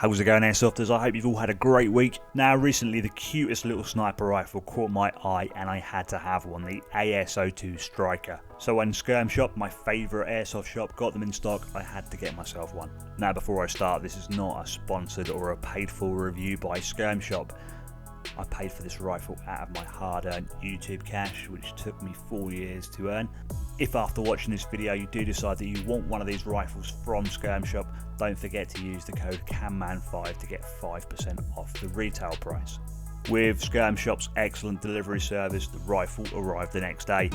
How's it going, Airsofters? I hope you've all had a great week. Now, recently the cutest little sniper rifle caught my eye and I had to have one, the AS-02 Striker. So when Scopecam shop, my favourite airsoft shop, got them in stock, I had to get myself one. Now before I start, this is not a sponsored or a paid for review by Scopecam shop. I paid for this rifle out of my hard-earned YouTube cash, which took me 4 years to earn. If after watching this video you do decide that you want one of these rifles from Scopecam shop, don't forget to use the code CAMMAN5 to get 5% off the retail price. With Scopecam shop's excellent delivery service, the rifle arrived the next day.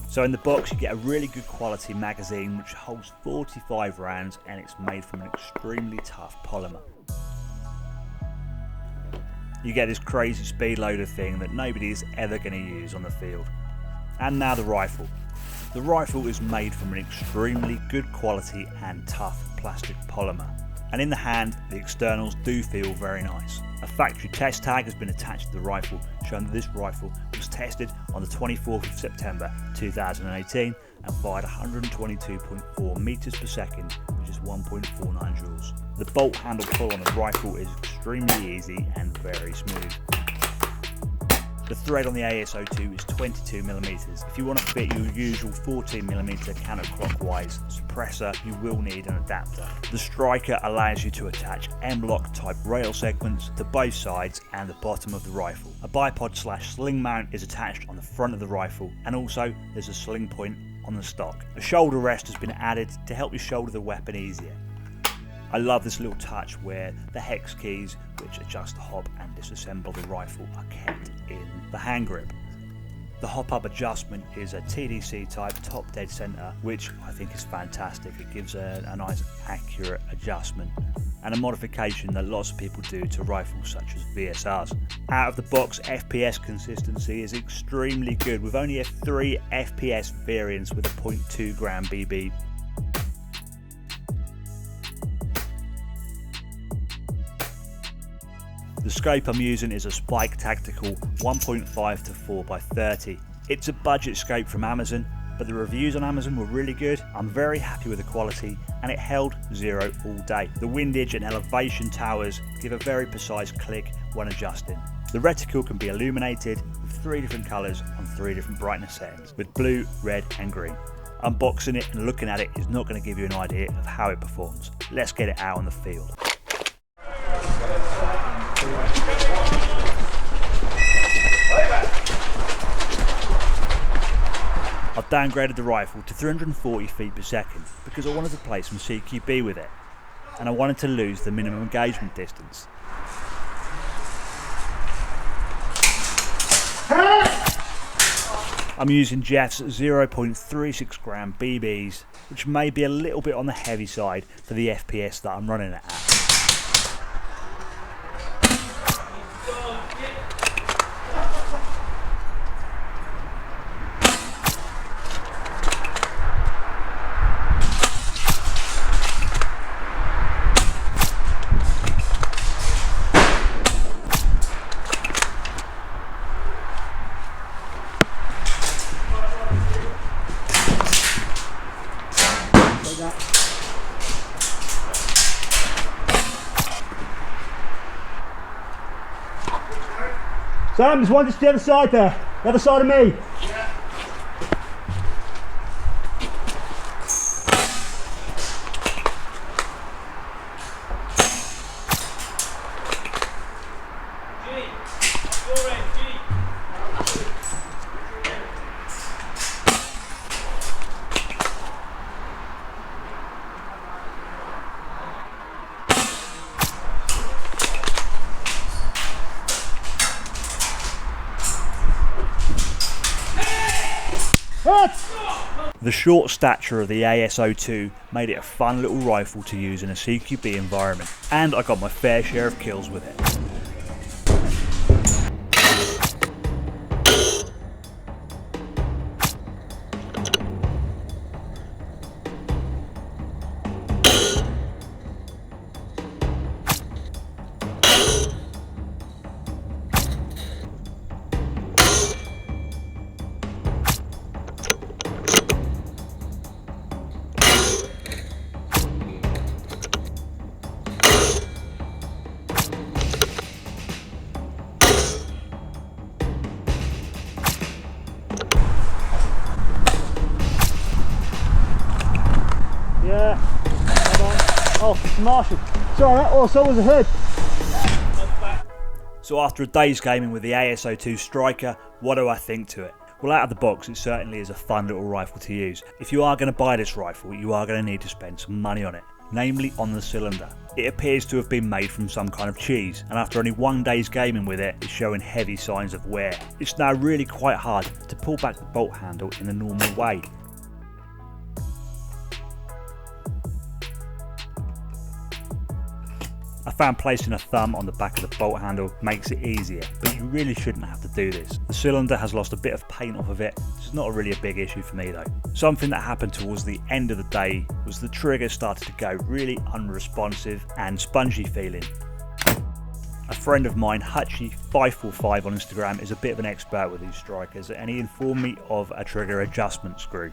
So in the box you get a really good quality magazine which holds 45 rounds and it's made from an extremely tough polymer. You get this crazy speed loader thing that nobody is ever going to use on the field. And now the rifle. The rifle is made from an extremely good quality and tough plastic polymer. And in the hand, the externals do feel very nice. A factory test tag has been attached to the rifle, showing that this rifle was tested on the 24th of September 2018 and fired 122.4 meters per second, which is 1.49 joules. The bolt handle pull on the rifle is extremely easy and very smooth. The thread on the AS-02 is 22mm. If you want to fit your usual 14mm counterclockwise suppressor, you will need an adapter. The Striker allows you to attach M-LOK type rail segments to both sides and the bottom of the rifle. A bipod/sling mount is attached on the front of the rifle, and also there's a sling point on the stock. A shoulder rest has been added to help you shoulder the weapon easier. I love this little touch where the hex keys, which adjust the hop and disassemble the rifle, are kept in the hand grip. The hop-up adjustment is a TDC type top dead center, which I think is fantastic. It gives a nice accurate adjustment and a modification that lots of people do to rifles such as VSRs. Out of the box, FPS consistency is extremely good with only 3 FPS variants with a 0.2 gram BB. The scope I'm using is a Spike Tactical 1.5 to 4x30. It's a budget scope from Amazon, but the reviews on Amazon were really good. I'm very happy with the quality and it held 0 all day. The windage and elevation towers give a very precise click when adjusting. The reticle can be illuminated with 3 different colours on 3 different brightness settings, with blue, red and green. Unboxing it and looking at it is not going to give you an idea of how it performs. Let's get it out on the field. I've downgraded the rifle to 340 feet per second because I wanted to play some CQB with it and I wanted to lose the minimum engagement distance. I'm using Geoffs 0.36 gram BBs, which may be a little bit on the heavy side for the FPS that I'm running it at. Sam, there's one just the other side there. The other side of me. Yeah. The short stature of the AS-02 made it a fun little rifle to use in a CQB environment, and I got my fair share of kills with it. Marshall. Sorry, that also was a hood. So after a day's gaming with the AS-02 Striker, what do I think to it? Well, out of the box, it certainly is a fun little rifle to use. If you are going to buy this rifle, you are going to need to spend some money on it, namely on the cylinder. It appears to have been made from some kind of cheese, and after only one day's gaming with it, it's showing heavy signs of wear. It's now really quite hard to pull back the bolt handle in a normal way. I found placing a thumb on the back of the bolt handle makes it easier, but you really shouldn't have to do this. The cylinder has lost a bit of paint off of it, which is not really a big issue for me though. Something that happened towards the end of the day was the trigger started to go really unresponsive and spongy feeling. A friend of mine, Hutchie545 on Instagram, is a bit of an expert with these strikers, and he informed me of a trigger adjustment screw.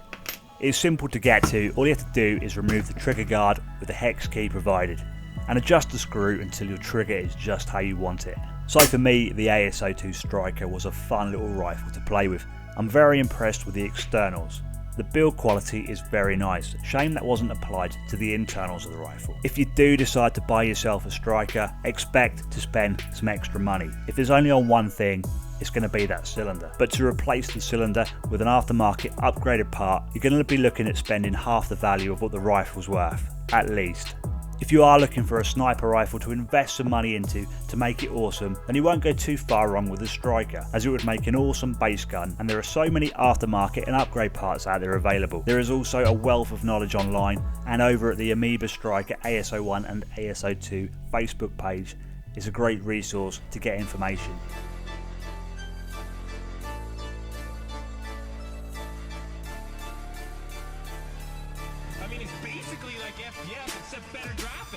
It's simple to get to. All you have to do is remove the trigger guard with the hex key provided, and adjust the screw until your trigger is just how you want it. So for me, the AS-02 Striker was a fun little rifle to play with. I'm very impressed with the externals. The build quality is very nice. Shame that wasn't applied to the internals of the rifle. If you do decide to buy yourself a Striker, expect to spend some extra money. If there's only on one thing, it's going to be that cylinder. But to replace the cylinder with an aftermarket upgraded part, you're going to be looking at spending half the value of what the rifle's worth, at least. If you are looking for a sniper rifle to invest some money into to make it awesome, then you won't go too far wrong with the Striker, as it would make an awesome base gun, and there are so many aftermarket and upgrade parts out there available. There is also a wealth of knowledge online, and over at the Amoeba Striker AS-01 and AS-02 Facebook page is a great resource to get information. I mean, it's basically like FPS, except better graphics.